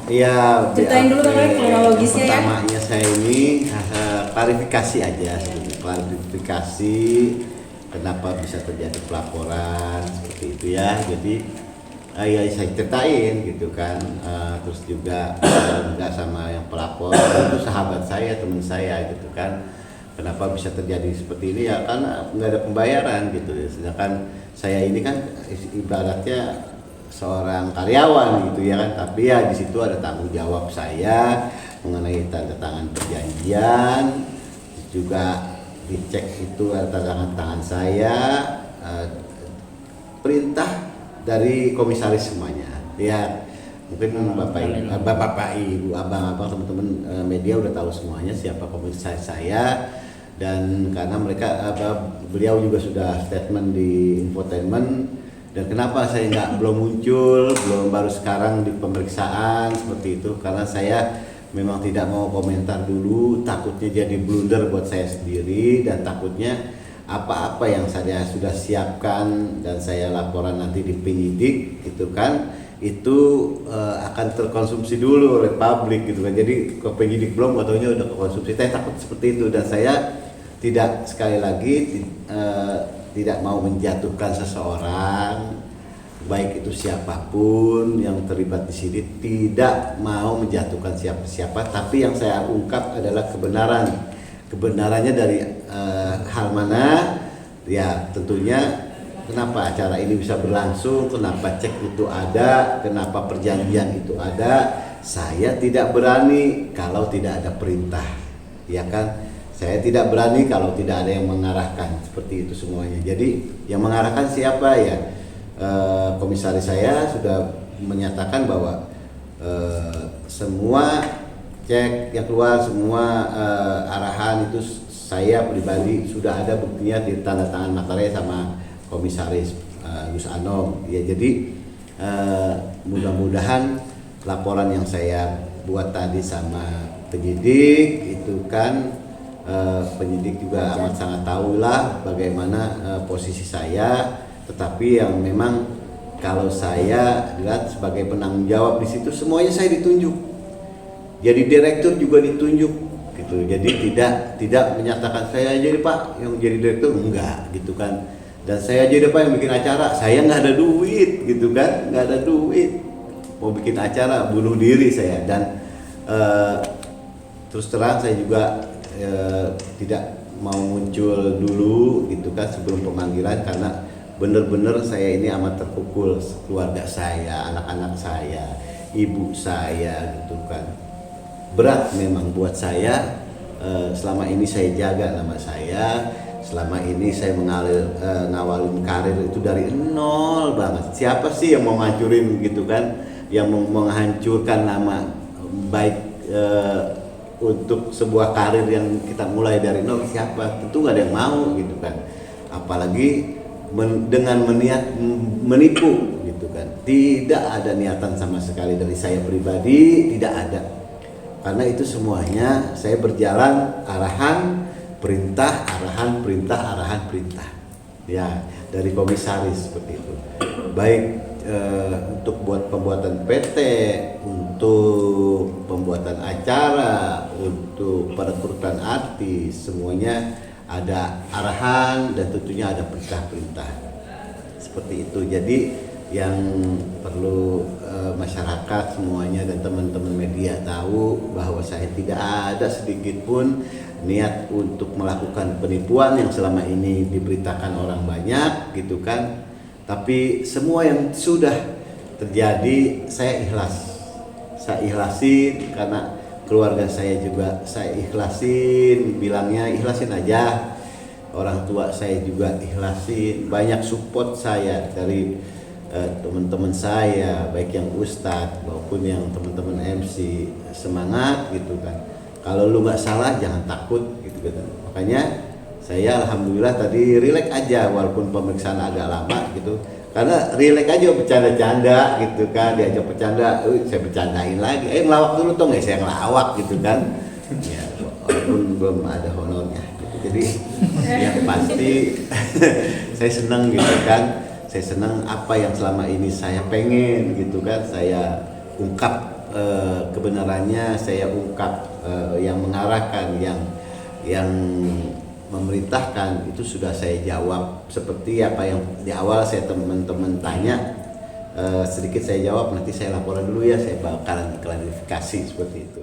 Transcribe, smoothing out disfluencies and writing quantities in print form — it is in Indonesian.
Iya, ceritain dulu kan kronologisnya ya. Pertamanya saya ini klarifikasi aja, klarifikasi kenapa bisa terjadi pelaporan seperti itu ya. Jadi ya saya ceritain gitu kan, terus juga enggak sama yang pelapor itu sahabat saya, teman saya gitu kan. Kenapa bisa terjadi seperti ini ya, karena nggak ada pembayaran gitu. Sedangkan saya ini kan ibaratnya seorang karyawan gitu ya kan, tapi ya di situ ada tanggung jawab saya mengenai tanda tangan perjanjian, juga dicek itu ada tanda tangan saya, perintah dari komisaris semuanya ya. Mungkin bapak ibu abang-abang teman-teman media udah tahu semuanya siapa komisaris saya, dan karena beliau juga sudah statement di infotainment. Dan kenapa saya belum muncul, baru sekarang di pemeriksaan seperti itu, karena saya memang tidak mau komentar dulu, takutnya jadi blunder buat saya sendiri, dan takutnya apa-apa yang saya sudah siapkan dan saya laporan nanti di penyidik gitu kan, itu akan terkonsumsi dulu oleh publik gitu kan. Jadi ke penyidik belum, katanya udah konsumsi. Saya takut seperti itu, dan saya tidak, sekali lagi tidak mau menjatuhkan seseorang, baik itu siapapun yang terlibat di sini, tidak mau menjatuhkan siapa-siapa, tapi yang saya ungkap adalah kebenarannya dari hal mana ya. Tentunya kenapa acara ini bisa berlangsung, kenapa cek itu ada, kenapa perjanjian itu ada, saya tidak berani kalau tidak ada perintah, ya kan. Saya tidak berani kalau tidak ada yang mengarahkan, seperti itu semuanya. Jadi yang mengarahkan siapa ya? Komisaris saya sudah menyatakan bahwa semua cek yang keluar, semua arahan itu saya pribadi sudah ada buktinya di tanda tangan materai sama komisaris Gus Anom. Ya, jadi mudah-mudahan laporan yang saya buat tadi sama penyidik itu kan, penyidik juga amat sangat tahu lah bagaimana posisi saya, tetapi yang memang kalau saya lihat sebagai penanggung jawab di situ, semuanya saya ditunjuk, jadi direktur juga ditunjuk gitu. Jadi tidak menyatakan saya jadi Pak yang jadi direktur, enggak gitu kan. Dan saya jadi Pak yang bikin acara, saya nggak ada duit gitu kan, nggak ada duit, mau bikin acara bunuh diri saya. Dan terus terang saya juga tidak mau muncul dulu gitu kan sebelum pemanggilan, karena benar-benar saya ini amat terpukul, keluarga saya, anak-anak saya, ibu saya gitu kan. Berat memang buat saya, selama ini saya jaga nama saya, selama ini saya ngawalin karir itu dari nol banget. Siapa sih yang mau ngancurin gitu kan, yang mau menghancurkan nama baik untuk sebuah karir yang kita mulai dari nol? Siapa? Tentu gak ada yang mau gitu kan. Apalagi dengan niat menipu gitu kan. Tidak ada niatan sama sekali dari saya pribadi, tidak ada. Karena itu semuanya saya berjalan arahan, perintah, arahan, perintah, arahan, perintah. Ya, dari komisaris seperti itu. Baik untuk buat pembuatan PT, untuk pembuatan acara, untuk perekrutan artis, semuanya ada arahan dan tentunya ada perintah-perintah seperti itu. Jadi yang perlu masyarakat semuanya dan teman-teman media tahu bahwa saya tidak ada sedikit pun niat untuk melakukan penipuan yang selama ini diberitakan orang banyak gitu kan. Tapi semua yang sudah terjadi saya ikhlas, saya ikhlasin, karena keluarga saya juga saya ikhlasin, bilangnya ikhlasin aja. Orang tua saya juga ikhlasin, banyak support saya dari teman-teman saya, baik yang ustadz maupun yang teman-teman MC, semangat gitu kan. Kalau lu nggak salah jangan takut gitu kan. Makanya saya alhamdulillah tadi rileks aja walaupun pemeriksaan agak lama gitu, karena rileks aja bercanda-canda gitu kan, diajak bercanda, saya bercandain lagi, ngelawak dulu tuh nggak, saya ngelawak gitu kan, ya walaupun belum ada honornya gitu Jadi yang pasti saya senang gitu kan. Saya senang apa yang selama ini saya pengen gitu kan. Saya ungkap kebenarannya, saya ungkap yang mengarahkan, yang memerintahkan itu sudah saya jawab seperti apa yang di awal saya teman-teman tanya. Sedikit saya jawab, nanti saya laporan dulu ya, saya bakalan klarifikasi seperti itu.